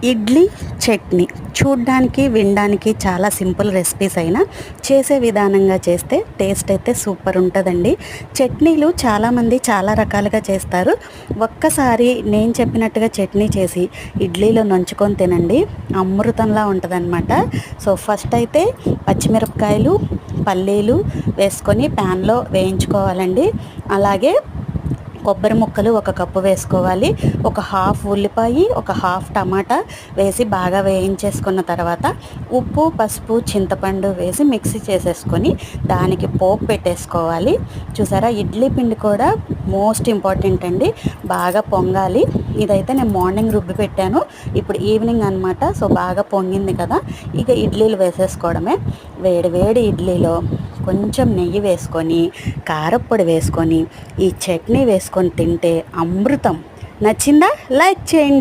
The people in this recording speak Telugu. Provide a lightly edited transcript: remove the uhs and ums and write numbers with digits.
ఇడ్లీ చట్నీ చూడ్డానికి వినడానికి చాలా సింపుల్ రెసిపీస్ అయినా చేసే విధానంగా చేస్తే టేస్ట్ అయితే సూపర్ ఉంటుందండి. చట్నీలు చాలామంది చాలా రకాలుగా చేస్తారు. ఒక్కసారి నేను చెప్పినట్టుగా చట్నీ చేసి ఇడ్లీలో నంచుకొని తినండి, అమృతంలా ఉంటుందన్నమాట. సో ఫస్ట్ అయితే పచ్చిమిరపకాయలు, పల్లీలు వేసుకొని ప్యాన్లో వేయించుకోవాలండి. అలాగే కొబ్బరి ముక్కలు ఒక కప్పు వేసుకోవాలి. ఒక హాఫ్ ఉల్లిపాయ, ఒక హాఫ్ టమాటా వేసి బాగా వేయించేసుకున్న తర్వాత ఉప్పు, పసుపు, చింతపండు వేసి మిక్సీ చేసేసుకొని దానికి పోపు పెట్టేసుకోవాలి. చూసారా, ఇడ్లీ పిండి కూడా మోస్ట్ ఇంపార్టెంట్ అండి. బాగా పొంగాలి. ఇదైతే నేను మార్నింగ్ రుబ్బి పెట్టాను, ఇప్పుడు ఈవినింగ్ అనమాట. సో బాగా పొంగింది కదా, ఇక ఇడ్లీలు వేసేసుకోవడమే. వేడి వేడి ఇడ్లీలో కొంచెం నెయ్యి వేసుకొని, కారప్పొడి వేసుకొని, ఈ చట్నీ వేసుకొని తింటే అమృతం. నచ్చిందా? లైక్ చేయండి.